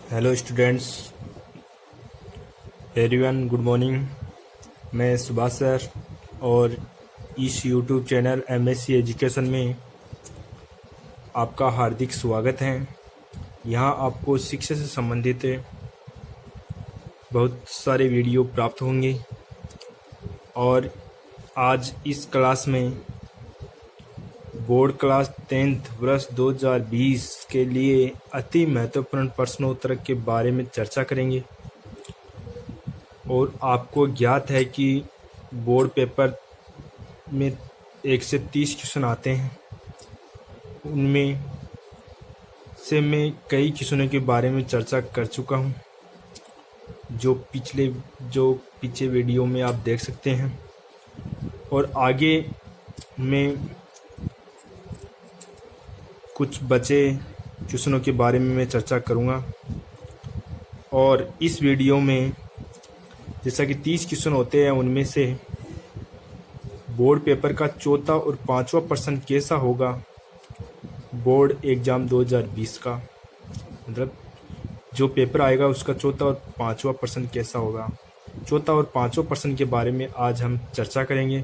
Hello students, everyone good morning. मैं Subhash sir और इस यूट्यूब चैनल एमएससी एजुकेशन में आपका हार्दिक स्वागत है। यहाँ आपको शिक्षा से संबंधित बहुत सारे वीडियो प्राप्त होंगे और आज इस क्लास में बोर्ड क्लास 10th वर्ष 2020 के लिए अति महत्वपूर्ण प्रश्नोत्तर के बारे में चर्चा करेंगे। और आपको ज्ञात है कि बोर्ड पेपर में 1 से 30 क्वेश्चन आते हैं। उनमें से मैं कई क्वेश्चनों के बारे में चर्चा कर चुका हूं, जो पीछे वीडियो में आप देख सकते हैं। और आगे मैं कुछ बचे क्वेश्चनों के बारे में मैं चर्चा करूंगा। और इस वीडियो में जैसा कि 30 क्वेश्चन होते हैं, उनमें से बोर्ड पेपर का चौथा और पांचवा प्रश्न कैसा होगा बोर्ड एग्ज़ाम 2020 का, मतलब जो पेपर आएगा उसका चौथा और पांचवा प्रश्न कैसा होगा। चौथा और पांचवा प्रश्न के बारे में आज हम चर्चा करेंगे।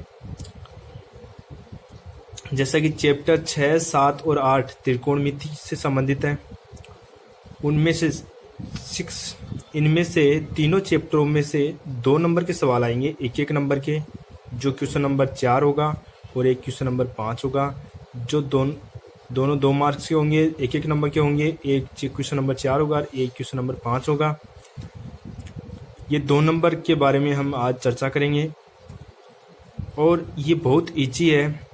जैसा कि चैप्टर 6, 7 और 8 त्रिकोणमिति से संबंधित है। इनमें से तीनों चैप्टरों में से 2 नंबर के सवाल आएंगे, 1-1 नंबर के, जो क्वेश्चन नंबर 4 होगा और एक क्वेश्चन नंबर 5 होगा, जो दोनों 2 मार्क्स के होंगे, 1-1 नंबर के होंगे। एक क्वेश्चन नंबर 4 होगा और एक क्वेश्चन नंबर 5 होगा। ये 2 नंबर के बारे में हम आज चर्चा करेंगे और ये बहुत ईजी है।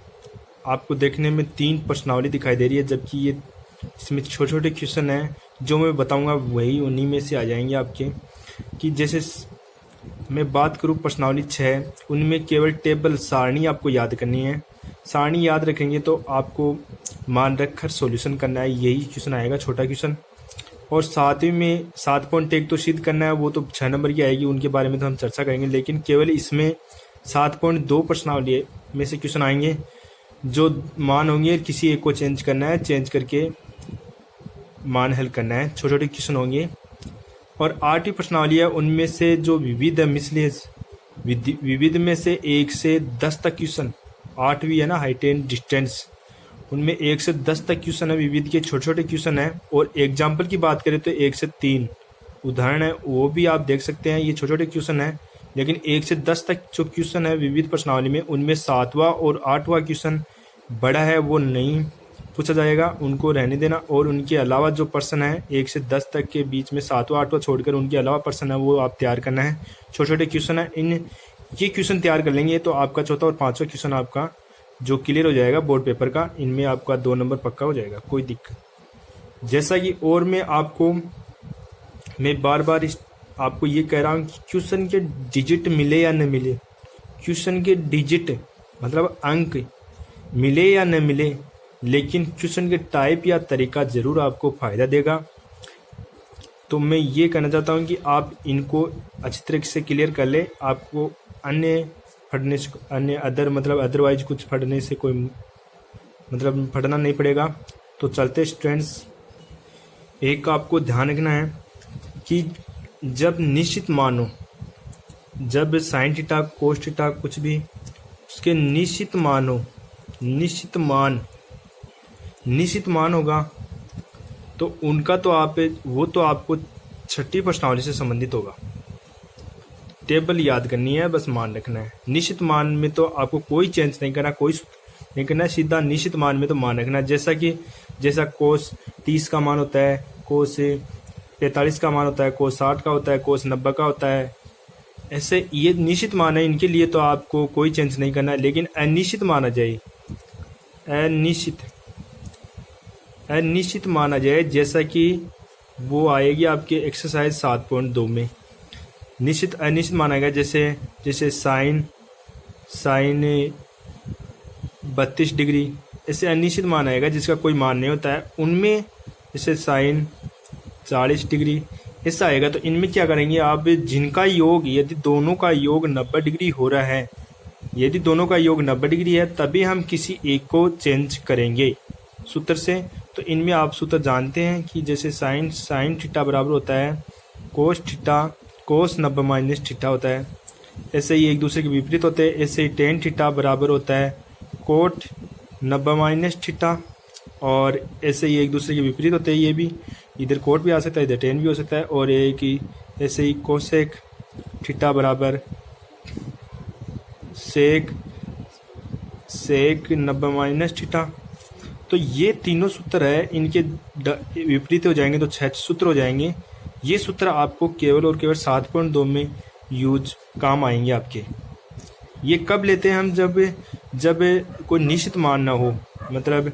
आपको देखने में 3 प्रश्नावली दिखाई दे रही है, जबकि ये इसमें छोटे छोटे क्वेश्चन हैं। जो मैं बताऊंगा वही उन्हीं में से आ जाएंगे आपके। कि जैसे मैं बात करूं प्रश्नावली 6, उनमें केवल टेबल सारणी आपको याद करनी है। सारणी याद रखेंगे तो आपको मान रखकर सॉल्यूशन करना है, यही क्वेश्चन आएगा, छोटा क्वेश्चन। और सातवीं में 7.1 तो सिद्ध करना है, वो तो 6 नंबर की आएगी, उनके बारे में तो हम चर्चा करेंगे। लेकिन केवल इसमें 7.2 प्रश्नावली में से क्वेश्चन आएंगे, जो मान होंगे किसी एक को चेंज करना है, चेंज करके मान हल करना है, छोटे छोटे क्वेश्चन होंगे। और 8वीं प्रश्नावली है, उनमें से जो विविध मिसलेनियस विविध में से 1 से 10 तक क्वेश्चन, 8वीं है ना, हाइट एंड डिस्टेंस, उनमें 1 से 10 तक क्वेश्चन है, विविध के छोटे छोटे क्वेश्चन है। और एग्जाम्पल की बात करें तो 1 से 3 उदाहरण है, वो भी आप देख सकते हैं, ये छोटे छोटे क्वेश्चन है। लेकिन 1 से 10 तक जो क्वेश्चन है विविध प्रश्नावली में, उनमें 7वां और 8वां क्वेश्चन बड़ा है, वो नहीं पूछा जाएगा, उनको रहने देना। और उनके अलावा जो प्रश्न है 1 से 10 तक के बीच में 7वां 8वां छोड़कर उनके अलावा प्रश्न है, वो आप तैयार करना है। छोटे छोटे क्वेश्चन है, ये क्वेश्चन तैयार कर लेंगे तो आपका चौथा और पांचवा क्वेश्चन आपका जो क्लियर हो जाएगा बोर्ड पेपर का, इनमें आपका 2 नंबर पक्का हो जाएगा, कोई दिक्कत। जैसा कि और मैं बार बार आपको ये कह रहा हूँ कि क्वेश्चन के डिजिट मिले या न मिले, क्वेश्चन के डिजिट मतलब अंक मिले या न मिले, लेकिन क्वेश्चन के टाइप या तरीका जरूर आपको फायदा देगा। तो मैं ये कहना चाहता हूँ कि आप इनको अच्छी तरीके से क्लियर कर ले। आपको अदरवाइज कुछ पढ़ने से कोई पढ़ना नहीं पड़ेगा। तो चलते स्टूडेंट्स, एक आपको ध्यान रखना है कि जब निश्चित मान हो, जब साइन थीटा कोस थीटा कुछ भी उसके निश्चित मान हो, निश्चित मान होगा तो उनका तो वो तो आपको 6ठी प्रश्नावली से संबंधित होगा। टेबल याद करनी है, बस मान रखना है। निश्चित मान में तो आपको कोई चेंज नहीं करना, कोई नहीं करना, सीधा निश्चित मान में तो मान रखना है। जैसा कोस 30 का मान होता है, कोस 45 का मान होता है, कोस 60 का होता है, कोस 90 का होता है, ऐसे ये निश्चित मान है, इनके लिए तो आपको कोई चेंज नहीं करना है। लेकिन अनिश्चित माना जाए, अनिश्चित माना जाए, जैसा कि वो आएगी आपके एक्सरसाइज 7.2 में। अनिश्चित माना गया, जैसे साइन 32 डिग्री, ऐसे अनिश्चित मान आएगा जिसका कोई मान नहीं होता है। उनमें जैसे साइन 40 डिग्री ऐसा आएगा। तो इनमें क्या करेंगे आप, जिनका योग यदि दोनों का योग 90 डिग्री हो रहा है, यदि दोनों का योग 90 डिग्री है, तभी हम किसी एक को चेंज करेंगे सूत्र से। तो तो इनमें आप सूत्र जानते हैं कि जैसे साइन थीटा बराबर होता है कोस थीटा, कोस 90 माइनस थीटा होता है। ऐसे ही एक दूसरे के विपरीत होते हैं। ऐसे ही टेन थीटा बराबर होता है कोट 90 माइनस थीटा, और ऐसे ही एक दूसरे के विपरीत होते हैं। ये भी इधर कोट भी आ सकता है, इधर टेन भी हो सकता है। और एक ही ऐसे ही कोसेक थीटा बराबर सेक 90 माइनस थीटा। तो ये तीनों सूत्र है, इनके विपरीत हो जाएंगे तो 6 सूत्र हो जाएंगे। ये सूत्र आपको केवल और केवल 7.2 में यूज काम आएंगे आपके। ये कब लेते हैं हम? जब कोई निश्चित मान ना हो, मतलब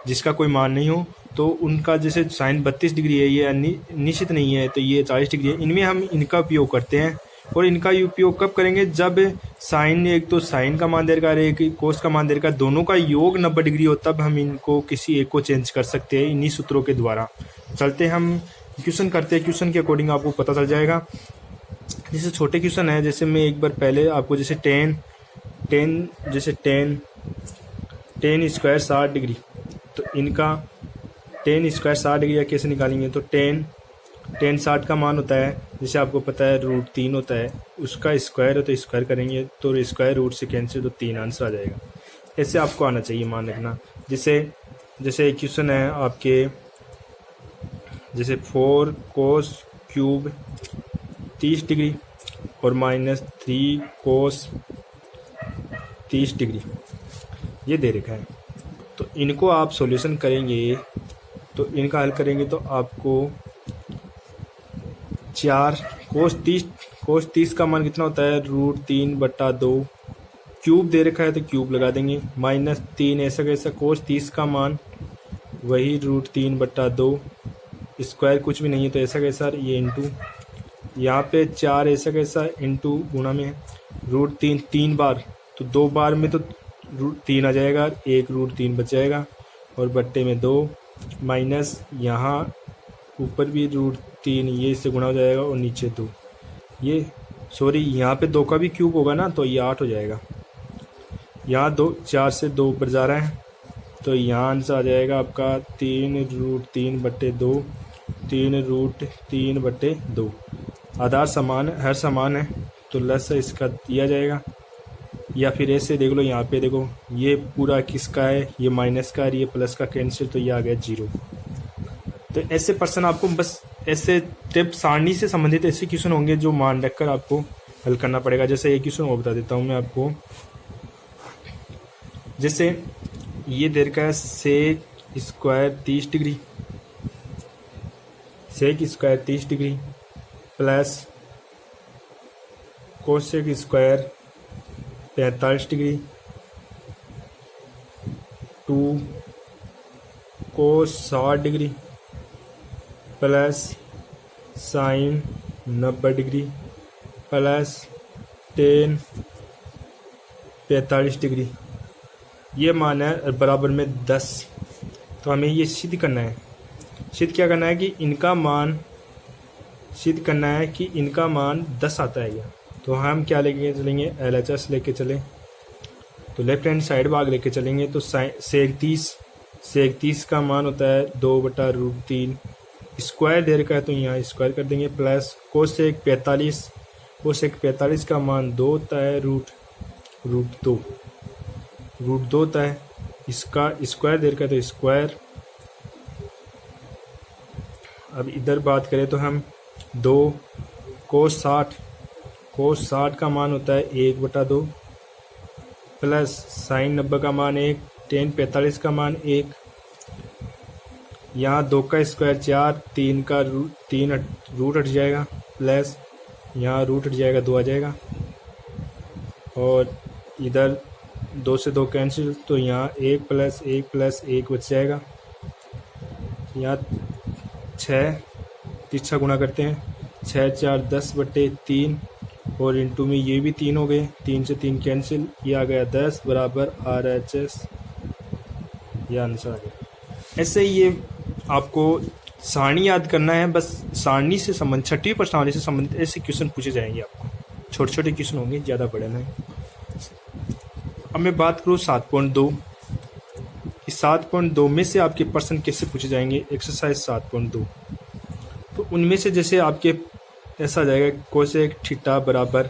जिसका कोई मान नहीं हो, तो उनका जैसे साइन 32 डिग्री है, ये निश्चित नहीं है, तो ये 40 डिग्री है, इनमें हम इनका उपयोग करते हैं। और इनका उपयोग कब करेंगे? जब साइन, एक तो साइन का मान दे रखा है, एक कोस का मान दे रखा है, दोनों का योग 90 डिग्री हो, तब हम इनको किसी एक को चेंज कर सकते हैं इन्हीं सूत्रों के द्वारा। चलते हम क्वेश्चन करते हैं, क्वेश्चन के अकॉर्डिंग आपको पता चल जाएगा। जैसे छोटे क्वेश्चन है, जैसे मैं एक बार पहले आपको जैसे टेन स्क्वायर 60 डिग्री, तो इनका टेन स्क्वायर 60 डिग्री कैसे निकालेंगे? तो टेन 60 का मान होता है, जैसे आपको पता है √3 होता है, उसका स्क्वायर है तो स्क्वायर करेंगे तो स्क्वायर रूट से कैंसिल, तो 3 आंसर आ जाएगा। ऐसे आपको आना चाहिए, मान रखना। जैसे क्वेश्चन है आपके, जैसे 4 कोस क्यूब 30 डिग्री और -3 कोस 30 डिग्री, ये दे रखा है। तो इनको आप सॉल्यूशन करेंगे, तो इनका हल करेंगे तो आपको 4 कोस 30 का मान कितना होता है? √3/2। क्यूब दे रखा है तो क्यूब लगा देंगे, -3 ऐसा कैसा, कोस 30 का मान वही √3/2, स्क्वायर कुछ भी नहीं है तो ऐसा कैसा, ये इंटू, यहाँ पे 4 ऐसा कैसा इंटू गुणा में √3 3 बार, तो 2 बार में तो √3 आ जाएगा, एक √3 बच जाएगा, और बट्टे में 2 माइनस यहाँ ऊपर भी √3, ये इससे गुणा हो जाएगा, और नीचे 2, ये सॉरी यहाँ पे 2 का भी क्यूब होगा ना, तो ये 8 हो जाएगा। यहाँ 4 से 2 ऊपर जा रहा है, तो यहाँ आंसर आ जाएगा आपका 3√3/2, 3√3/2। आधार समान है, हर समान है, तो लस इसका दिया जाएगा। या फिर ऐसे देख लो, यहाँ पे देखो ये पूरा किसका है, ये माइनस का है, ये प्लस का कैंसिल, तो ये आ गया 0। तो ऐसे पर्सन आपको बस ऐसे टिप सारणी से संबंधित ऐसे क्वेश्चन होंगे जो मान रखकर आपको हल करना पड़ेगा। जैसे एक क्वेश्चन और बता देता हूँ मैं आपको, जैसे ये दे रखा है sec square 30 degree, sec square 30 degree plus cosec square 45 degree 2 cos 60 degree plus sine 90 degree plus tan 45 degree, ये मान है बराबर में 10। तो हमें ये सिद्ध करना है। सिद्ध क्या करना है कि इनका मान, सिद्ध करना है कि इनका मान 10 आता है क्या। तो हम क्या लेके चलेंगे? LHS लेके चलें, तो लेफ्ट हैंड साइड भाग लेके चलेंगे, तो सेक 30 का मान होता है 2/√3, स्क्वायर दे रखा है तो यहाँ स्क्वायर कर देंगे, प्लस कोसेक 45 का मान 2 होता है, √2 होता है, इसका स्क्वायर दे रखा है तो स्क्वायर। अब इधर बात करें तो हम 2 कोस 60 का मान होता है 1/2 प्लस साइन 90 का मान 1, टेन 45 का मान 1, यहाँ 2 का स्क्वायर 4, 3 का रूट हट जाएगा, प्लस यहाँ रूट हट जाएगा 2 आ जाएगा, और इधर 2 से 2 कैंसिल, तो यहाँ 1 प्लस 1 बच जाएगा। यहाँ 6 तीसरा गुणा करते हैं, 6 4 10/3, और इंटू में ये भी 3 हो गए, 3 से 3 कैंसिल, ये आ गया 10 बराबर RHS, यह आंसर आ गया। ऐसे ही ये आपको सारणी याद करना है, बस सारणी से संबंधित, छठी प्रश्नावली से संबंधित ऐसे क्वेश्चन पूछे जाएंगे आपको। छोटे छोटे क्वेश्चन होंगे, ज़्यादा बड़े नहीं। अब मैं बात करूँ 7.2, इस 7.2 में से आपके प्रश्न कैसे पूछे जाएंगे, एक्सरसाइज 7.2। तो उनमें से जैसे आपके ऐसा आ जाएगा कोसेक थीटा बराबर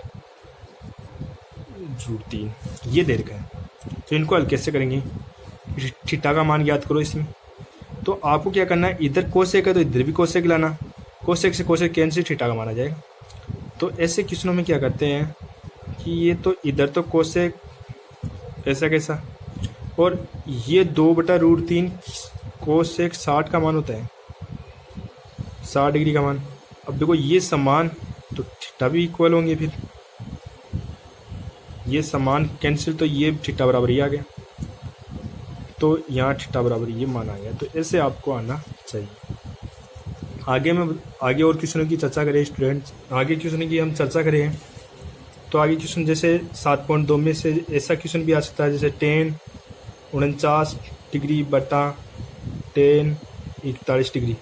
√3, ये दे रखा है। तो इनको हल कैसे करेंगे, थीटा का मान ज्ञात करो इसमें। तो आपको क्या करना है, इधर कोसेक है तो इधर भी कोसेक लाना, कोसेक से कोसेक कैंसिल, थीटा का मान आ जाएगा। तो ऐसे क्वेश्चनों में क्या करते हैं कि ये तो इधर तो कोसेक ऐसा कैसा, और ये 2/√3 कोसेक 60 का मान होता है, 60 डिग्री का मान। अब देखो ये समान तो थीटा भी इक्वल होंगे, फिर ये समान कैंसिल तो ये थीटा बराबर ही आ गया, तो यहाँ थीटा बराबर ये मान आ गया। तो ऐसे आपको आना चाहिए। आगे और क्वेश्चनों की चर्चा करें स्टूडेंट्स, आगे क्वेश्चनों की हम चर्चा करें। तो आगे क्वेश्चन जैसे 7.2 में से ऐसा क्वेश्चन भी आ सकता है जैसे 10 49 डिग्री बटा 10 41 डिग्री।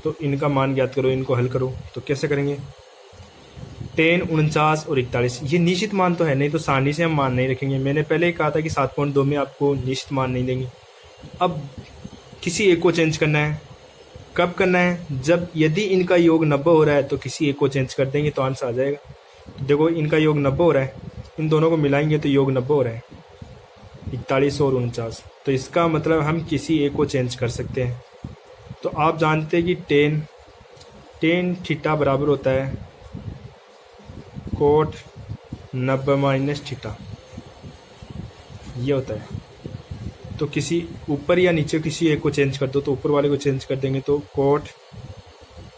तो इनका मान ज्ञात करो, इनको हल करो। तो कैसे करेंगे, 10 49 और 41 ये निश्चित मान तो है नहीं, तो सारणी से हम मान नहीं रखेंगे। मैंने पहले ही कहा था कि 7.2 में आपको निश्चित मान नहीं देंगे। अब किसी एक को चेंज करना है, कब करना है, जब यदि इनका योग 90 हो रहा है तो किसी एक को चेंज कर देंगे तो आंसर आ जाएगा। तो देखो इनका योग 90 हो रहा है, इन दोनों को मिलाएंगे तो योग 90 हो रहा है, 41 और 49। तो इसका मतलब हम किसी एक को चेंज कर सकते हैं। तो आप जानते हैं कि टेन थीटा बराबर होता है कोट 90 माइनस थीटा, ये होता है। तो किसी ऊपर या नीचे किसी एक को चेंज कर दो, तो ऊपर वाले को चेंज कर देंगे तो कोट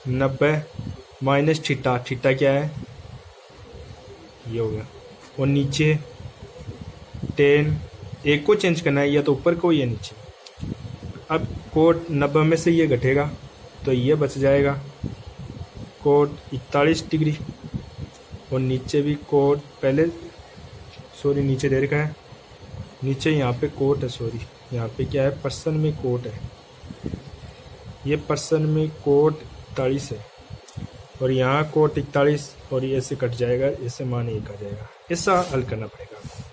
90 माइनस थीटा, थीटा क्या है ये हो गया, और नीचे 10 एक को चेंज करना है, या तो ऊपर को या नीचे। अब कोट 90 में से ये घटेगा तो ये बच जाएगा कोट 41 डिग्री, और नीचे भी कोट पहले सॉरी नीचे दे रखा है, नीचे यहाँ पे कोट है, सॉरी यहाँ पे क्या है पर्सन में कोट है, ये पर्सन में कोट 41 है और यहाँ कोट 41, और ये ऐसे कट जाएगा, ऐसे मान 1 आ जाएगा। ऐसा हल करना पड़ेगा आपको।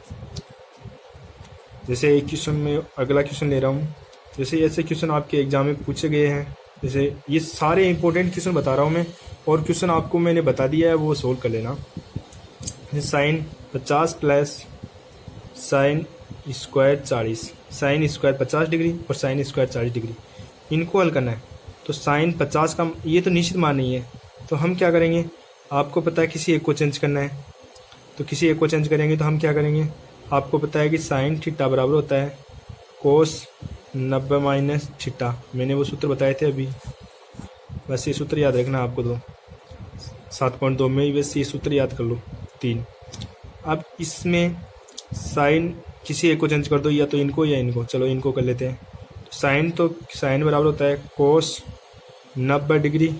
जैसे एक क्वेश्चन में अगला क्वेश्चन ले रहा हूँ, जैसे ऐसे क्वेश्चन आपके एग्जाम में पूछे गए हैं। जैसे ये सारे इंपॉर्टेंट क्वेश्चन बता रहा हूँ मैं, और क्वेश्चन आपको मैंने बता दिया है, वो सोल्व कर लेना। Sine 50 plus sine square 40, sine square 50 degree और साइन स्क्वायर 40 डिग्री, इनको हल करना है। तो साइन 50 का ये तो निश्चित मान नहीं है, तो हम क्या करेंगे, आपको पता है किसी एक को चेंज करना है, तो किसी एक को चेंज करेंगे तो हम क्या करेंगे, आपको पता है कि साइन थीटा बराबर होता है कोस 90 माइनस थीटा, मैंने वो सूत्र बताए थे अभी, बस ये सूत्र याद रखना आपको। तो 7.2 में ही बस ये सूत्र याद कर लो 3। अब इसमें साइन किसी एक को चेंज कर दो, या तो इनको या इनको, चलो इनको कर लेते हैं। साइन तो साइन बराबर होता है कोस 90 डिग्री,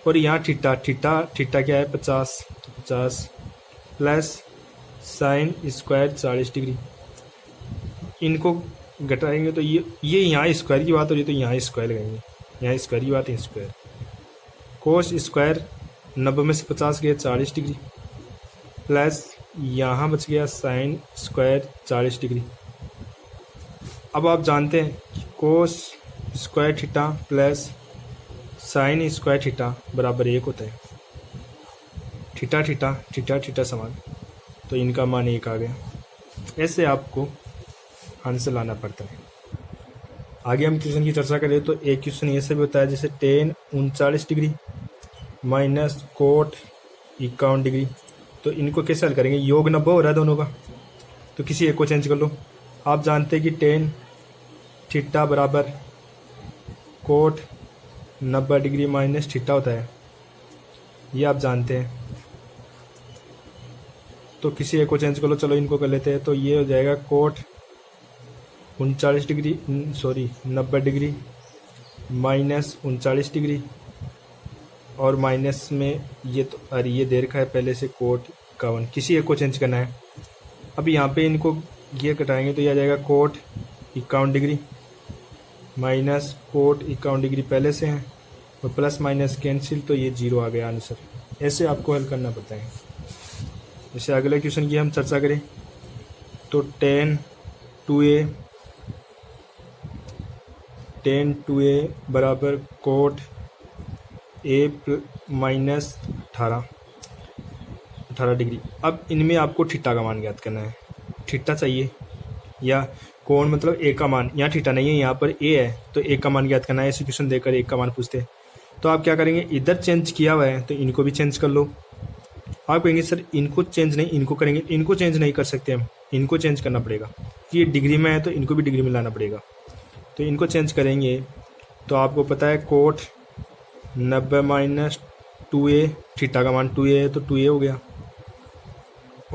और यहाँ थीटा थीटा क्या है 50 प्लस साइन स्क्वायर 40 डिग्री, इनको घटाएंगे तो ये यहाँ स्क्वायर की बात हो रही है तो यहाँ स्क्वायर लगाएंगे, यहाँ स्क्वायर की बात है स्क्वायर, कोस स्क्वायर 90 में से 50 गया 40 डिग्री, प्लस यहाँ बच गया साइन स्क्वायर 40 डिग्री। अब आप जानते हैं कि cos square theta plus sine square theta बराबर 1 होता है, थीटा थीटा थीटा थीटा समान, तो इनका मान 1 आ गया। ऐसे आपको आंसर लाना पड़ता है। आगे हम क्वेश्चन की चर्चा करें तो एक क्वेश्चन ऐसे भी होता है जैसे 10 39 डिग्री माइनस कोट 51 डिग्री। तो इनको कैसे हल करेंगे, योग 90 हो रहा है दोनों का, तो किसी एक को चेंज कर लो। आप जानते हैं कि 10 थीटा बराबर कोट 90 डिग्री माइनस थीटा होता है, ये आप जानते हैं। तो किसी एक को चेंज कर लो, चलो इनको कर लेते हैं। तो ये हो जाएगा cot 39 degree 90 degree minus 39 degree, और माइनस में ये तो अरे ये दे रखा है पहले से कोट 51, किसी एक को चेंज करना है। अब यहाँ पे इनको ये कटाएंगे तो ये आ जाएगा cot 51 degree minus cot 51 degree पहले से है, और प्लस माइनस कैंसिल, तो ये 0 आ गया आंसर। ऐसे आपको हल करना पड़ता है। जैसे अगले क्वेश्चन की हम चर्चा करें तो 10 2a टेन टू ए बराबर कोट ए माइनस 18 डिग्री। अब इनमें आपको थीटा का मान ज्ञात करना है। थीटा चाहिए या कोण मतलब ए का मान, यहाँ थीटा नहीं है, यहाँ पर ए है, तो ए का मान ज्ञात करना है। इक्वेशन देकर ए का मान पूछते हैं तो आप क्या करेंगे, इधर चेंज किया हुआ है तो इनको भी चेंज कर लो। आप कहेंगे सर इनको चेंज नहीं, इनको करेंगे। इनको चेंज नहीं कर सकते हम, इनको चेंज करना पड़ेगा कि ये डिग्री में है तो इनको भी डिग्री में लाना पड़ेगा। तो इनको चेंज करेंगे तो आपको पता है कोट 90 माइनस 2a, थीटा का मान 2a है तो 2a हो गया,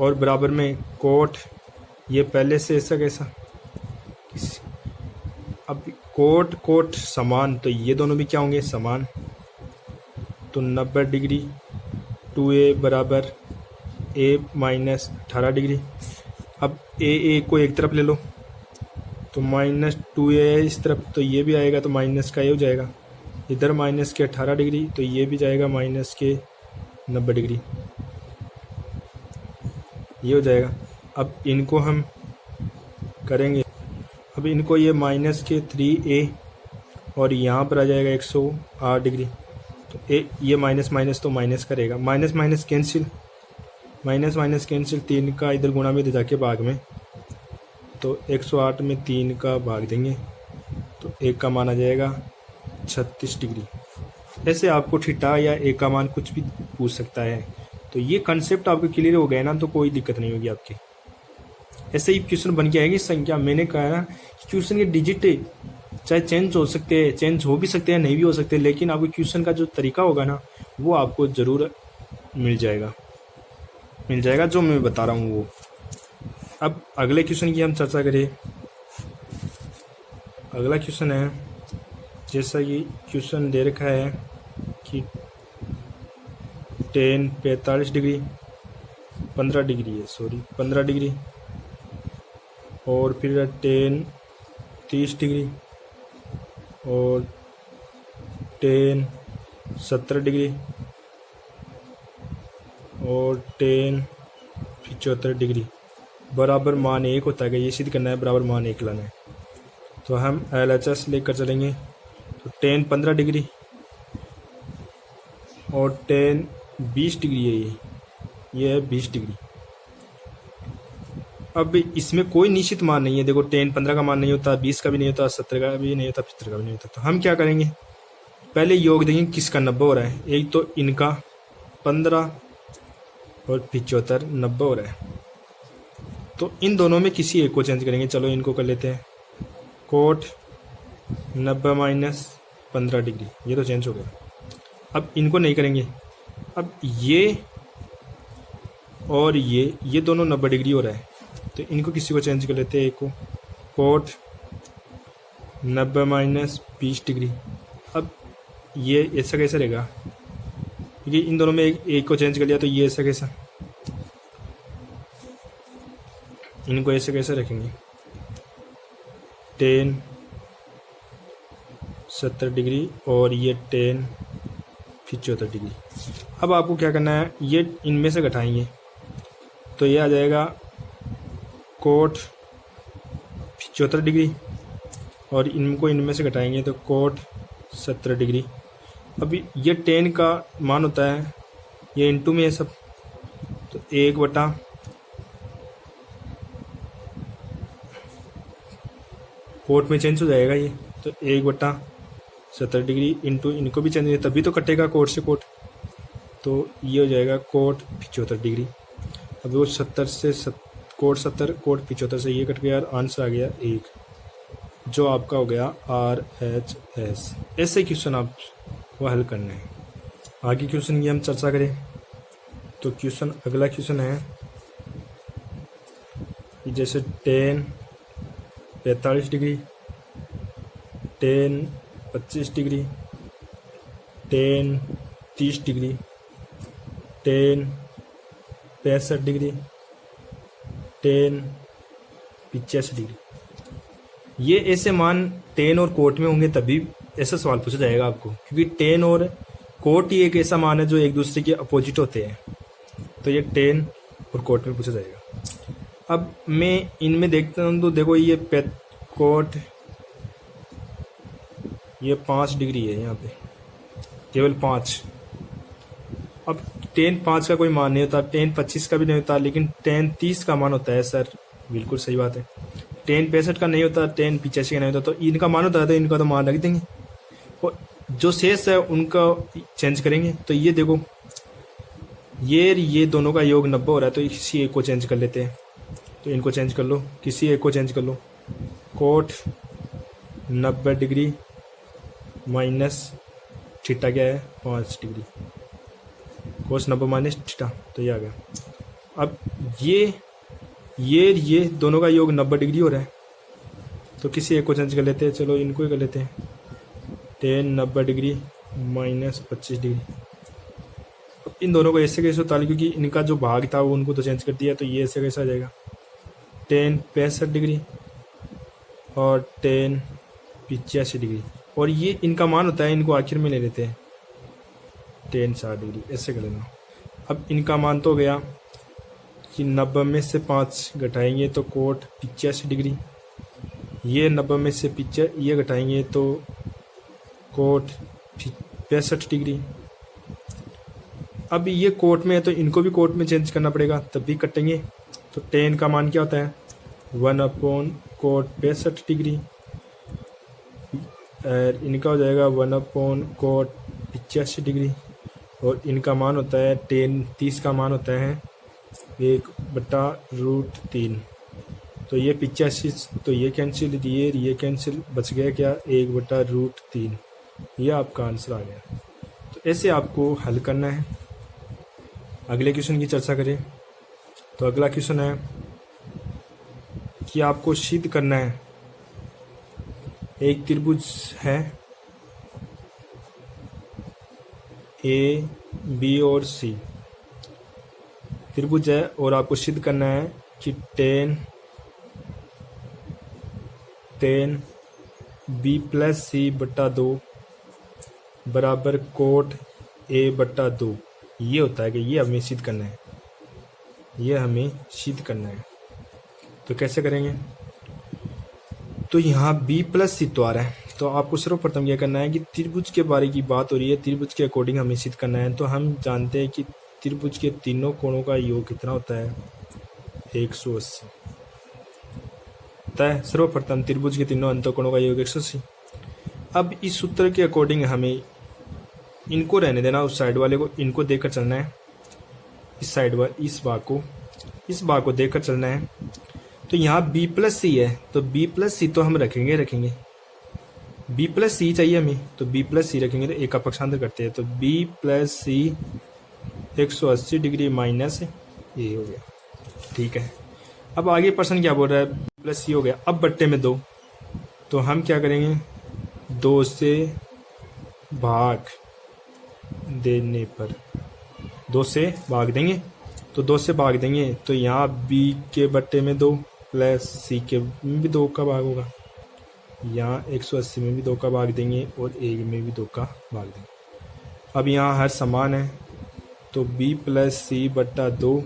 और बराबर में कोट ये पहले से ऐसा कैसा, अब कोट कोट समान, तो ये दोनों भी क्या होंगे समान, तो 90 डिग्री 2a बराबर a माइनस 18 डिग्री। अब a को एक तरफ ले लो तो माइनस 2a है इस तरफ, तो ये भी आएगा तो माइनस का ये हो जाएगा, इधर माइनस के 18 डिग्री तो ये भी जाएगा माइनस के 90 डिग्री, ये हो जाएगा। अब इनको हम करेंगे, अब इनको ये माइनस के 3a और यहाँ पर आ जाएगा 108 डिग्री, तो ये माइनस माइनस तो माइनस करेगा, minus minus cancel, minus minus cancel, 3 का इधर गुणा में दे जाके भाग में, तो 108 में 3 का भाग देंगे तो 1 का मान आ जाएगा 36 डिग्री। ऐसे आपको थीटा या ए का मान कुछ भी पूछ सकता है। तो ये कंसेप्ट आपको क्लियर हो गया ना, तो कोई दिक्कत नहीं होगी आपकी। ऐसे ही क्वेश्चन बन के आएगी संख्या, मैंने कहा ना क्वेश्चन के डिजिट चाहे चेंज हो सकते हैं, चेंज हो भी सकते हैं, नहीं भी हो सकते, लेकिन आपको क्वेश्चन का जो तरीका होगा ना वो आपको ज़रूर मिल जाएगा जो मैं बता रहा हूँ वो। अब अगले क्वेश्चन की हम चर्चा करें। अगला क्वेश्चन है, जैसा कि क्वेश्चन दे रखा है कि टेन 45 डिग्री 15 डिग्री है, सॉरी 15 डिग्री, और फिर टेन 30 डिग्री, और टेन 70 डिग्री, और टेन 75 डिग्री बराबर मान 1 होता है। ये सिद्ध करना है, बराबर मान 1 लाना है। तो हम LHS लेकर चलेंगे, तो टेन 15 डिग्री और टेन 20 डिग्री है, ये है 20 डिग्री। अब इसमें कोई निश्चित मान नहीं है, देखो टेन 15 का मान नहीं होता, 20 का भी नहीं होता, 70 का भी नहीं होता, 75 का भी नहीं होता। तो हम क्या करेंगे, पहले योग देंगे किसका 90 हो रहा है। एक तो इनका 15 और 75 90 हो रहा है, तो इन दोनों में किसी एक को चेंज करेंगे। चलो इनको कर लेते हैं, कोट 90 माइनस 15 डिग्री, ये तो चेंज हो गया। अब इनको नहीं करेंगे, अब ये और ये दोनों 90 डिग्री हो रहा है, तो इनको किसी को चेंज कर लेते हैं, एक को, कोट 90 माइनस 20 डिग्री। अब ये ऐसा कैसा रहेगा, क्योंकि इन दोनों में एक को चेंज कर लिया, तो ये ऐसा कैसा, इनको ऐसे कैसे रखेंगे, टेन 70 डिग्री और ये टेन 75 डिग्री। अब आपको क्या करना है, ये इनमें से घटाएंगे तो ये आ जाएगा कोट 75 डिग्री, और इनको इनमें से घटाएंगे तो कोट 70 डिग्री। अभी ये टेन का मान होता है, ये इंटू में है सब, तो 1 बटा कोट में चेंज हो जाएगा ये, तो 1 बटा 70 डिग्री इंटू इनको भी चेंज है, तभी तो कटेगा कोट से कोट, तो ये हो जाएगा कोट 75 डिग्री। अब वो 70 से कोट 70 कोट 75 से ये कट गया और आंसर आ गया 1, जो आपका हो गया RHS। ऐसे क्वेश्चन आपको हल करना है। आगे क्वेश्चन की हम चर्चा करें तो क्वेश्चन, अगला क्वेश्चन है कि जैसे ten 45 degree, ten 25 degree, ten 30 degree, ten 65 degree, ten 85 degree. ये ऐसे मान टेन और कोट में होंगे तभी ऐसा सवाल पूछा जाएगा आपको, क्योंकि टेन और कोट ही एक ऐसा मान है जो एक दूसरे के अपोजिट होते हैं, तो ये टेन और कोट में पूछा जाएगा। अब मैं इनमें देखता हूँ तो देखो ये कोट ये 5 डिग्री है यहाँ पे, केवल 5। अब टेन 5 का कोई मान नहीं होता, टेन 25 का भी नहीं होता, लेकिन टेन 30 का मान होता है सर। बिल्कुल सही बात है। टेन 65 का नहीं होता, टेन 85 का नहीं होता, तो इनका मान होता है तो इनका तो मान रख देंगे और जो शेष है उनका चेंज करेंगे। तो ये देखो, ये दोनों का योग 90 हो रहा है, तो किसी एक को चेंज कर लेते हैं। तो इनको चेंज कर लो, किसी एक को चेंज कर लो। कोट 90 डिग्री माइनस थीटा क्या है 5 डिग्री, कोस 90 माइनस थीटा, तो ये आ गया। अब ये दोनों का योग 90 डिग्री हो रहा है, तो किसी एक को चेंज कर लेते हैं। चलो इनको ही कर लेते हैं। Ten 90 degree minus 25 degree. अब इन दोनों को ऐसे कैसे उतार, क्योंकि इनका जो भाग था वो उनको तो चेंज कर दिया, तो ये ऐसे कैसे आ जाएगा। टेन 65 डिग्री और टेन 85 डिग्री, और ये इनका मान होता है, इनको आखिर में ले लेते हैं। टेन 60 डिग्री, ऐसे कर लेना। अब इनका मान तो हो गया कि 90 में से 5 घटाएंगे तो कोट 85 डिग्री, ये 90 में से 50 ये घटाएंगे तो कोट 65 डिग्री। अब ये कोट में है तो इनको भी कोट में चेंज करना पड़ेगा, तब भी कटेंगे। तो टेन का मान क्या होता है 1/कोट 65 डिग्री, और इनका हो जाएगा 1/कोट 85 डिग्री, और इनका मान होता है टेन 30 का मान होता है 1/√3। तो ये 85, तो ये कैंसिल, ये कैंसिल, बच गया क्या 1/√3। ये आपका आंसर आ गया। तो ऐसे आपको हल करना है। अगले क्वेश्चन की चर्चा करें तो अगला क्वेश्चन है कि आपको सिद्ध करना है, एक त्रिभुज है ए बी और सी त्रिभुज है, और आपको सिद्ध करना है कि टेन बी प्लस सी बटा 2 बराबर कोट ए बटा 2। ये होता है कि ये हमें सिद्ध करना है, ये हमें सिद्ध करना है। तो कैसे करेंगे, तो यहाँ बी प्लस सी तो आ रहा है, तो आपको सर्वप्रथम क्या करना है कि त्रिभुज के बारे की बात हो रही है, त्रिभुज के अकॉर्डिंग हमें सिद्ध करना है। तो हम जानते हैं कि त्रिभुज के तीनों कोणों का योग कितना होता है 180 होता है। सर्वप्रथम त्रिभुज के तीनों अंतःकोणों का योग 180। अब इस सूत्र के अकॉर्डिंग हमें इनको रहने देना, उस साइड वाले को, इनको देकर चलना है, इस साइड वाले इस भाग को देकर चलना है। तो यहाँ बी प्लस सी है, तो बी प्लस सी तो हम रखेंगे, बी प्लस सी चाहिए हमें, तो बी प्लस सी रखेंगे। तो एक का पक्षांतर करते हैं, तो बी प्लस सी 180 डिग्री माइनस ए हो गया। ठीक है, अब आगे प्रश्न क्या बोल रहा है, बी प्लस सी हो गया। अब बट्टे में 2, तो हम क्या करेंगे 2 से भाग देने पर 2 से भाग देंगे, तो 2 से भाग देंगे तो यहाँ बी के बट्टे में 2 प्लस सी के में भी 2 का भाग होगा, यहाँ 180 में भी 2 का भाग देंगे और ए में भी 2 का भाग देंगे। अब यहाँ हर समान है, तो b प्लस सी बटा 2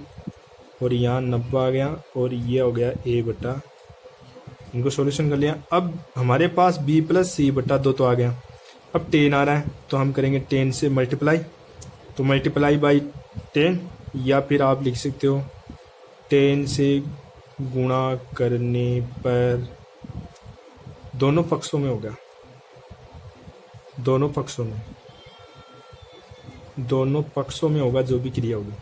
और यहाँ 90 आ गया, और ये हो गया a बटा, इनको सॉल्यूशन कर लिया। अब हमारे पास b प्लस सी बटा 2 तो आ गया। अब 10 आ रहा है, तो हम करेंगे 10 से मल्टीप्लाई, तो मल्टीप्लाई बाई 10, या फिर आप लिख सकते हो 10 से गुणा करने पर दोनों पक्षों में होगा, दोनों पक्षों में होगा जो भी क्रिया होगी।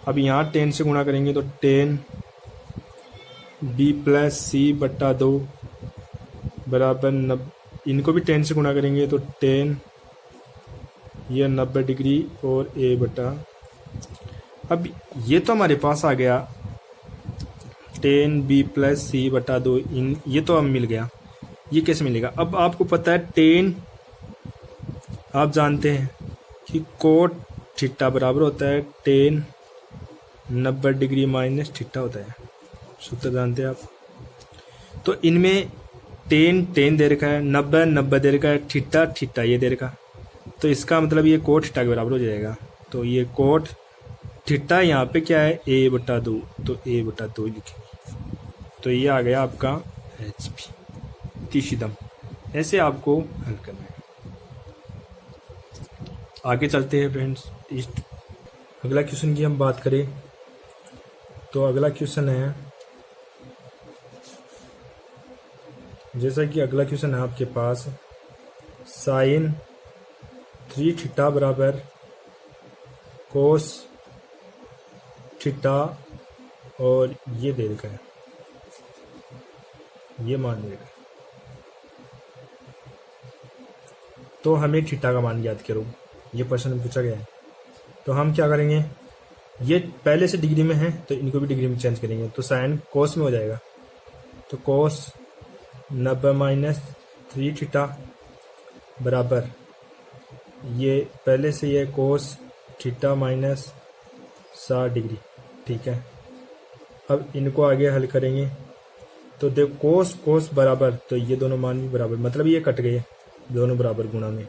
अब यहाँ 10 से गुणा करेंगे तो 10 बी प्लस सी बटा 2 बराबर इनको भी 10 से गुणा करेंगे तो 10 यह 90 डिग्री और ए बटा। अब ये तो हमारे पास आ गया 10 बी प्लस सी बटा 2, ये तो अब मिल गया। ये कैसे मिलेगा, अब आपको पता है 10 आप जानते हैं कि कोट थीटा बराबर होता है 10 90 डिग्री माइनस थीटा होता है, सूत्र जानते हैं आप। तो इनमें 10 दे रखा है, 90 दे रखा है, थीटा ये दे रखा, तो इसका मतलब ये कोट थीटा के बराबर हो जाएगा। तो ये कोट थीटा यहाँ पे क्या है a बटा 2, तो a बटा 2 लिखेंगे। तो ये आ गया आपका HP तीसरी दम। ऐसे आपको हल करना है। आगे चलते हैं फ्रेंड्स। इस अगला क्वेश्चन की हम बात करें तो अगला क्वेश्चन है, जैसा कि अगला क्वेश्चन है आपके पास, साइन 3 थीटा बराबर कोस थीटा, और ये दे रखा है, ये मान दे रखा है। तो हमें थीटा का मान याद करो, ये प्रश्न पूछा गया है। तो हम क्या करेंगे, ये पहले से डिग्री में है तो इनको भी डिग्री में चेंज करेंगे, तो साइन कोस में हो जाएगा। तो कोस 90 माइनस 3 थीटा बराबर, ये पहले से ये कोस थीटा माइनस 60 डिग्री, ठीक है। अब इनको आगे हल करेंगे तो देखो कोस कोस बराबर, तो ये दोनों मान भी बराबर, मतलब ये कट गए दोनों बराबर गुणा में।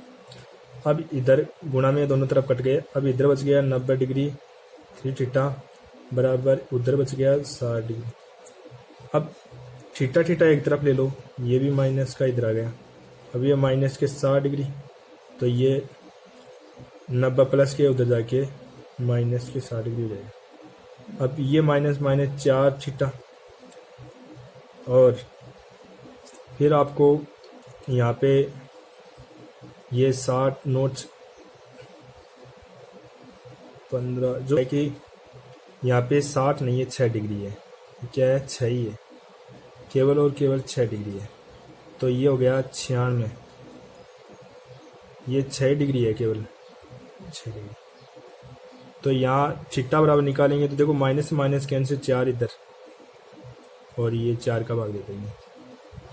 अब इधर गुणा में दोनों तरफ कट गए, अब इधर बच गया 90 डिग्री 3 थीटा बराबर, उधर बच गया 60 डिग्री। अब थीटा थीटा एक तरफ ले लो, ये भी माइनस का इधर आ गया। अब ये माइनस के 60 डिग्री, तो ये 90 प्लस के उधर जाके माइनस के 60 डिग्री हो जाएगा। अब ये माइनस माइनस 4 थीटा, और फिर आपको यहाँ पे ये 60 नोट्स 15, जो है कि यहाँ पे 60 नहीं है 6 डिग्री है, क्या है 6 ही है, केवल और केवल 6 डिग्री है। तो ये हो गया 96, ये 6 डिग्री है, केवल 6 डिग्री। तो यहाँ थीटा बराबर निकालेंगे तो देखो माइनस से माइनस कैंसिल, 4 इधर और ये 4 का भाग दे देंगे,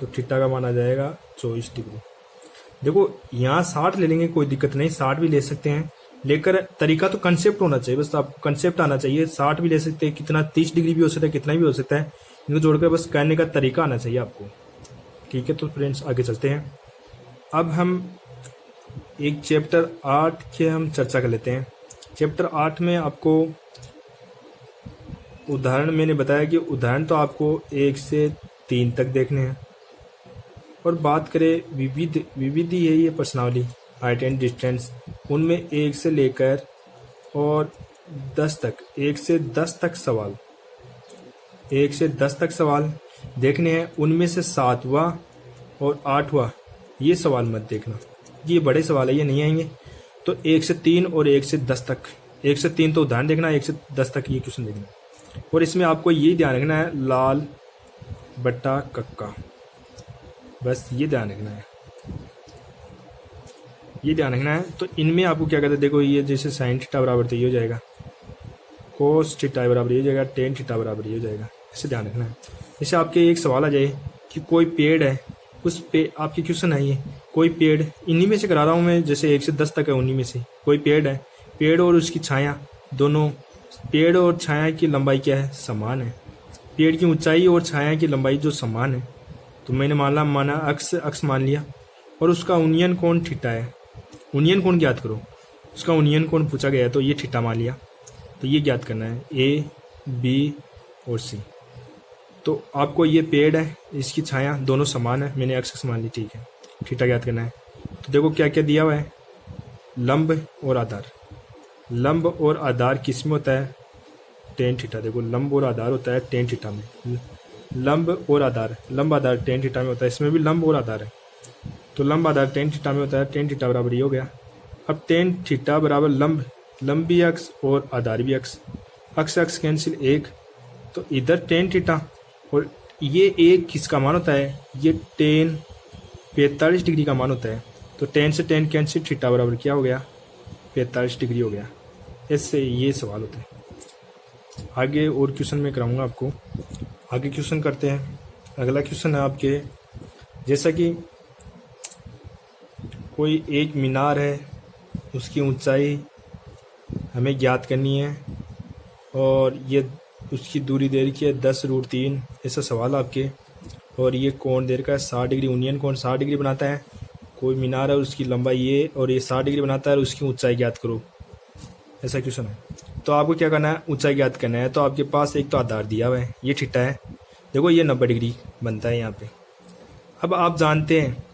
तो थीटा का मान आ जाएगा 24 डिग्री। देखो यहाँ 60 ले लेंगे, कोई दिक्कत नहीं, 60 भी ले सकते हैं, लेकर तरीका तो कंसेप्ट होना चाहिए, बस आपको कंसेप्ट आना चाहिए। 60 भी ले सकते हैं, कितना 30 डिग्री भी हो सकता है, कितना भी हो सकता है, इनको जोड़कर बस करने का तरीका आना चाहिए आपको, ठीक है। तो फ्रेंड्स आगे चलते हैं। अब हम एक चैप्टर 8 के हम चर्चा कर लेते हैं। चैप्टर 8 में आपको उदाहरण मैंने बताया कि उदाहरण तो आपको 1 से 3 तक देखने हैं, और बात करें विविध यही है प्रश्नावली, हाइट एंड डिस्टेंस, उनमें 1 से लेकर और 10 तक, 1 से 10 तक सवाल, 1 से 10 तक सवाल देखने हैं। उनमें से 7वां और 8वां ये सवाल मत देखना, ये बड़े सवाल है, ये नहीं आएंगे। तो 1 से 3 और 1 से 10 तक, 1 से 3 तो उदाहरण देखना, 1 से 10 तक ये क्वेश्चन देखना। और इसमें आपको ये ध्यान रखना है, लाल बट्टा कक्का, बस ये ध्यान रखना है, ये ध्यान रखना है। तो इनमें आपको क्या कहते हैं, देखो ये जैसे साइन थीटा बराबर तो ये हो जाएगा, कोस थीटा बराबर ये हो जाएगा, टेन थीटा बराबर ये हो जाएगा, इसे ध्यान रखना है। जैसे आपके एक सवाल आ जाए कि कोई पेड़ है, उस पे आपके क्वेश्चन है ये, कोई पेड़, इन्हीं में से करा रहा हूँ मैं, जैसे 1 से 10 तक है, उन्हीं में से कोई पेड़ है, पेड़ और उसकी छाया दोनों, पेड़ और छाया की लंबाई क्या है, समान है। पेड़ की ऊंचाई और छाया की लंबाई जो समान है, तो मैंने माना अक्स मान लिया, और उसका यूनियन कोण थीटा है। यूनियन कोण ज्ञात करो, उसका यूनियन कोण पूछा गया है, तो ये थीटा मान लिया। तो ये ज्ञात करना है, ए बी और सी। तो आपको ये पेड़ है, इसकी छाया दोनों समान है, मैंने अक्स मान ली, ठीक है। थीटा ज्ञात करना है, तो देखो क्या क्या दिया हुआ है, लंब और आधार। लंब और आधार किस में होता है, टेन थीटा। देखो लंब और आधार होता है टेन थीटा में, लंब और आधार, लंब आधार टेन थीटा में होता है, इसमें भी लंब और आधार है। तो लंब आधार टेन थीटा में होता है, टेन थीटा बराबर ये हो गया। अब टेन थीटा बराबर लंब भी अक्स और आधार भी अक्स, अक्स कैंसिल 1, तो इधर टेन थीटा, और ये एक किसका मान होता है, ये टेन 45 डिग्री का मान होता है। तो टेन से टेन कैंसिल, थीटा बराबर क्या हो गया, 45 डिग्री हो गया। इससे ये सवाल होता है। आगे और क्वेश्चन में कराऊंगा आपको, आगे क्वेश्चन करते हैं। अगला क्वेश्चन है आपके, जैसा कि कोई एक मीनार है, उसकी ऊंचाई हमें ज्ञात करनी है, और ये उसकी दूरी दे रखी है 10√3, ऐसा सवाल आपके, और ये कोण दे रखा है 60 डिग्री, यूनियन कोण 60 डिग्री बनाता है। कोई मीनार है, उसकी लंबाई ये और ये 60 डिग्री बनाता है, और उसकी ऊंचाई ज्ञात करो, ऐसा क्वेश्चन है। तो आपको क्या करना है, ऊंचाई ज्ञात करना है। तो आपके पास एक तो आधार दिया हुआ है, ये थीटा है, देखो ये 90 डिग्री बनता है यहाँ पे। अब आप जानते हैं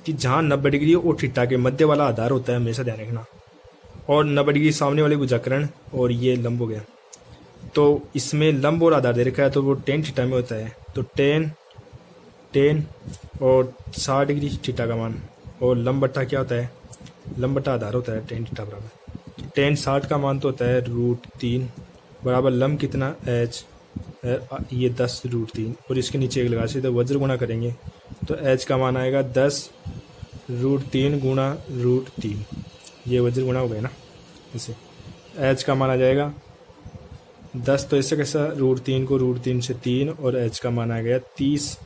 कि जहाँ 90 डिग्री और थीटा के मध्य वाला आधार होता है, हमेशा ध्यान रखना, और 90 डिग्री सामने वाले भुजाकरण और ये लंब हो गया। तो इसमें लंब और आधार दे रखा है तो वो टेन थीटा में होता है। तो टेन और 60 डिग्री थीटा का मान और लंब बट्टा क्या होता है, लंब बट्टा आधार होता है टेन थीटा बराबर। तो टेन 60 का मान तो होता है √3 बराबर लंब कितना एच, ये 10 √3 और इसके नीचे एक लगा से तो वज्र गुणा करेंगे तो एच का मान आएगा 10 √3 गुणा √3, ये वज्र गुणा हो गया ना। इसे एच का मान आ जाएगा 10, तो इससे कैसा √3 को √3 से 3 और एच का मान आ गया 30।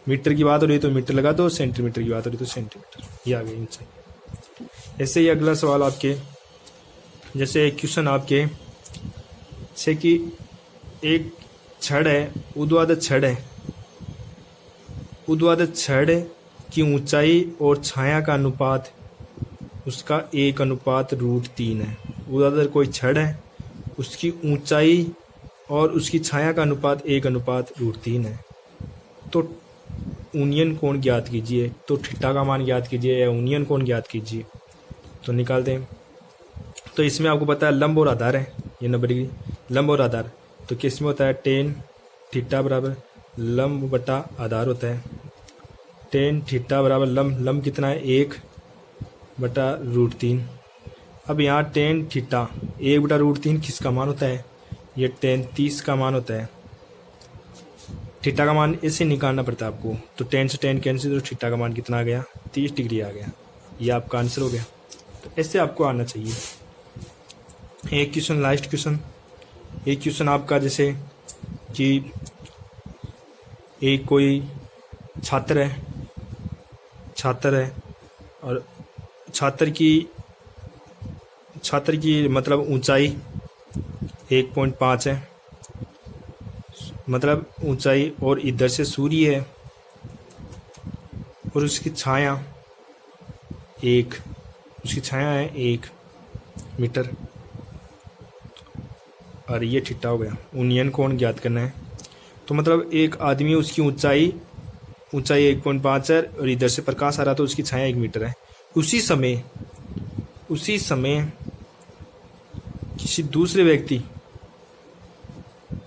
मीटर की बात हो रही तो मीटर लगा दो, सेंटीमीटर की बात हो रही तो सेंटीमीटर, ये आ गया इनसे। ऐसे ही अगला सवाल आपके, जैसे एक क्वेश्चन आपके से कि एक छड़ है, ऊर्ध्वाधर छड़ है, ऊर्ध्वाधर छड़ की ऊंचाई और छाया का अनुपात उसका 1:√3 है। ऊर्ध्वाधर कोई छड़ है, उसकी ऊंचाई और उसकी छाया का अनुपात 1:√3 है। तो यूनियन कोण ज्ञात कीजिए। तो थीटा का मान ज्ञात कीजिए या यूनियन कोण ज्ञात कीजिए। तो निकालते हैं। तो इसमें आपको पता है लंब और आधार है, ये 90 डिग्री लंब और आधार। तो किस में होता है टेन थीटा बराबर लंब बटा आधार होता है। टेन थीटा बराबर लंब कितना है 1/√3। अब यहाँ टेन थीटा 1/√3 किसका मान होता है, ये टेन 30 का मान होता है। थीटा का मान ऐसे निकालना पड़ता है आपको। तो टेन से टेन कैंसिल तो थीटा का मान कितना आ गया 30 डिग्री आ गया, ये आपका आंसर हो गया। तो ऐसे आपको आना चाहिए। एक क्वेश्चन लास्ट क्वेश्चन, एक क्वेश्चन आपका जैसे कि एक कोई छात्र है और छात्र की मतलब ऊंचाई 1.5 है, मतलब ऊंचाई, और इधर से सूर्य है और उसकी छाया है 1 मीटर और ये थीटा हो गया। यूनियन कोण ज्ञात करना है। तो मतलब एक आदमी, उसकी ऊंचाई 1.5 है और इधर से प्रकाश आ रहा तो उसकी छाया 1 मीटर है। उसी समय किसी दूसरे व्यक्ति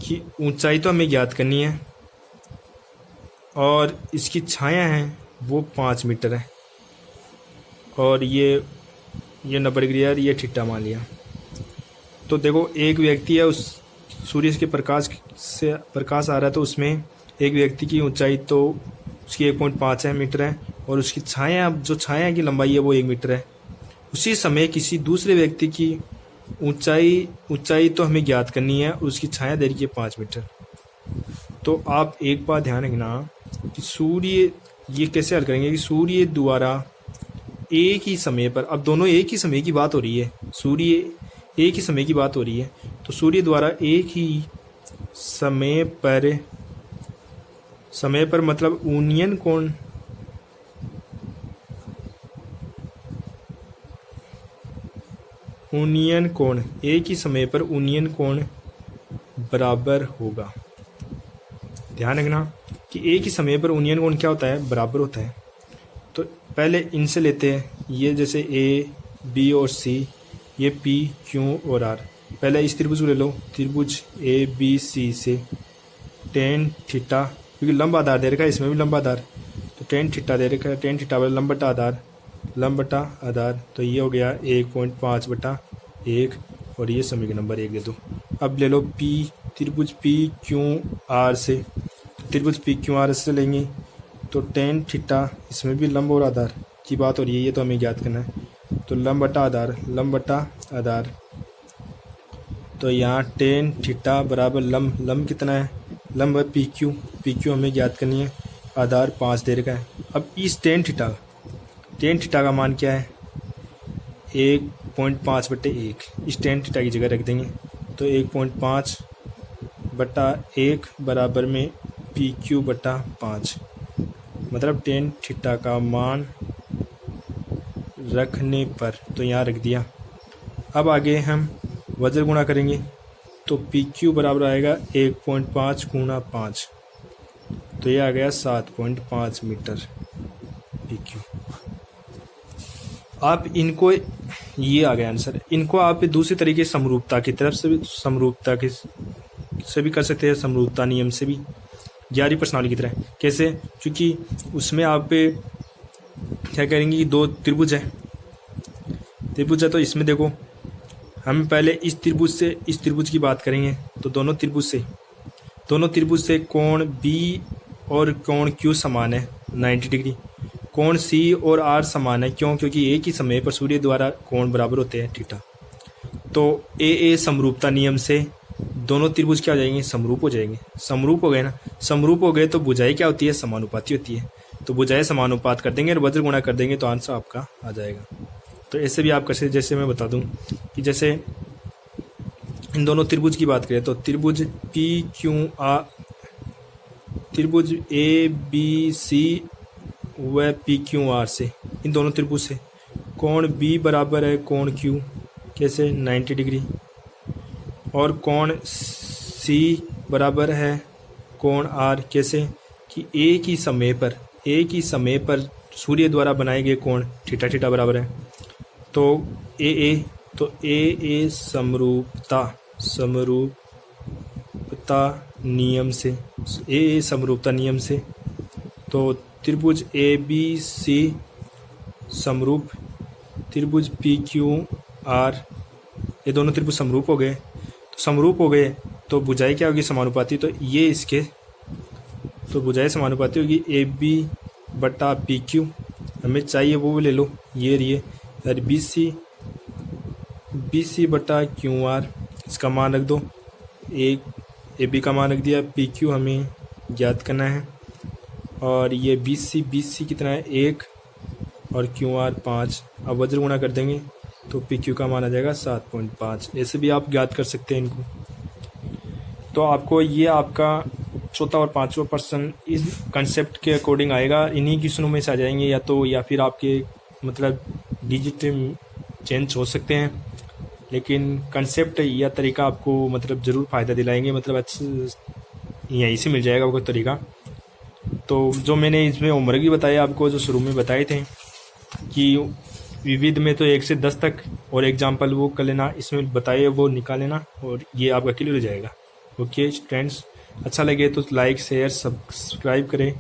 की ऊंचाई तो हमें ज्ञात करनी है और इसकी छाया है वो 5 मीटर है और ये 90 डिग्री है, ये थीटा मान लिया। तो देखो एक व्यक्ति है, उस सूर्य के प्रकाश आ रहा है तो उसमें एक व्यक्ति की ऊंचाई तो उसकी 1.5 मीटर है और उसकी छाया की लंबाई है वो 1 मीटर है। उसी समय किसी दूसरे व्यक्ति की ऊंचाई तो हमें ज्ञात करनी है, उसकी छाया दे रही है 5 मीटर। तो आप एक बात ध्यान रखना कि सूर्य, ये कैसे हल करेंगे कि सूर्य द्वारा एक ही समय पर, अब दोनों एक ही समय की बात हो रही है, सूर्य एक ही समय की बात हो रही है, तो सूर्य द्वारा एक ही समय पर मतलब यूनियन कोण एक ही समय पर यूनियन कोण बराबर होगा। ध्यान रखना कि एक ही समय पर यूनियन कोण क्या होता है, बराबर होता है। तो पहले इनसे लेते हैं, ये जैसे ए बी और सी, ये पी क्यू और आर। पहले इस त्रिभुज को ले लो, त्रिभुज ए बी सी से टेन थीटा, क्योंकि लंब आधार दे रखा है, इसमें भी लंब आधार, तो टेन थीटा दे रखा है, टेन थीटा वाला लंब बटा आधार, तो ये हो गया 1.5/1 और ये समीकरण नंबर 1 दे दो। अब ले लो पी, त्रिभुज पी क्यू आर से, त्रिभुज पी क्यू आर से लेंगे तो टेन थीटा, इसमें भी लंब और आधार की बात हो रही है, ये तो हमें ज्ञात करना है। तो लंब बटा आधार, तो यहाँ टेन थीटा बराबर लंब कितना है, लंब है पी क्यू हमें ज्ञात करनी है, आधार 5 दे रखा है। अब इस टेन थीटा का मान क्या है 1.5/1, इस टेन थीटा की जगह रख देंगे तो 1.5/1 बराबर में PQ/5, मतलब टेन थीटा का मान रखने पर, तो यहाँ रख दिया। अब आगे हम वज्र गुणा करेंगे तो PQ बराबर आएगा 1.5 × 5, तो ये आ गया 7.5 मीटर PQ। आप इनको, ये आ गया आंसर, इनको आप दूसरी तरीके से समरूपता की तरफ से भी, समरूपता के से भी कर सकते हैं, समरूपता नियम से भी, ग्यारहवीं प्रश्नावली की तरह। कैसे? क्योंकि उसमें आप क्या करेंगे कि दो त्रिभुज है, तो इसमें देखो हम पहले इस त्रिभुज से इस त्रिभुज की बात करेंगे। तो दोनों त्रिभुज से कोण बी और कोण क्यू समान है 90 डिग्री। कोण सी और आर समान है, क्यों? क्योंकि एक ही समय पर सूर्य द्वारा कोण बराबर होते हैं थीटा। तो ए समरूपता नियम से दोनों त्रिभुज क्या हो जाएंगे? समरूप हो जाएंगे। समरूप हो गए ना, समरूप हो गए तो भुजाएं क्या होती है? समानुपाती होती है। तो भुजाएं समानुपात कर देंगे और वज्र गुणा कर देंगे तो आंसर आपका आ जाएगा। तो ऐसे भी आप कैसे, जैसे मैं बता दूं कि जैसे इन दोनों त्रिभुज की बात करें तो त्रिभुज पी क्यू आर, त्रिभुज ए बी सी व पी क्यू आर से, इन दोनों त्रिभुज से कोण बी बराबर है कोण क्यू, कैसे? 90 डिग्री। और कोण सी बराबर है कोण आर, कैसे? कि एक ही समय पर सूर्य द्वारा बनाए गए कोण थीटा बराबर है। तो ए समरूपता नियम से, ए समरूपता नियम से तो त्रिभुज ए बी सी समरूप, त्रिभुज पी क्यू आर, ये दोनों त्रिभुज समरूप हो गए। तो भुजाएं क्या होगी? समानुपाती। तो ये इसके, तो भुजाएं समानुपाती होगी ए बी बटा पी क्यू, हमें चाहिए वो ले लो, ये रही है बी सी बटा क्यू आर, इसका मान रख दो, ए बी का मान रख दिया, पी क्यू हमें ज्ञात करना है। और ये बी सी कितना है? 1 और क्यू आर 5। अब वज्र गुणा कर देंगे तो पी क्यू का मान आ जाएगा 7.5। ऐसे भी आप ज्ञात कर सकते हैं इनको। तो आपको ये आपका चौथा और पांचवा प्रश्न इस कंसेप्ट के अकॉर्डिंग आएगा, इन्हीं क्वेश्चनों में से आ जाएंगे, या फिर आपके मतलब डिजिट चेंज हो सकते हैं, लेकिन कंसेप्ट या तरीका आपको मतलब ज़रूर फ़ायदा दिलाएंगे, मतलब अच्छे यहीं से मिल जाएगा आपको तरीका। तो जो मैंने इसमें होमवर्क भी बताया आपको, जो शुरू में बताए थे कि विविध में तो 1 से 10 तक और एग्जाम्पल वो कर लेना, इसमें बताए वो निकाल लेना और ये आपका क्लियर हो जाएगा। ओके फ्रेंड्स, अच्छा लगे तो लाइक शेयर सब्सक्राइब करें।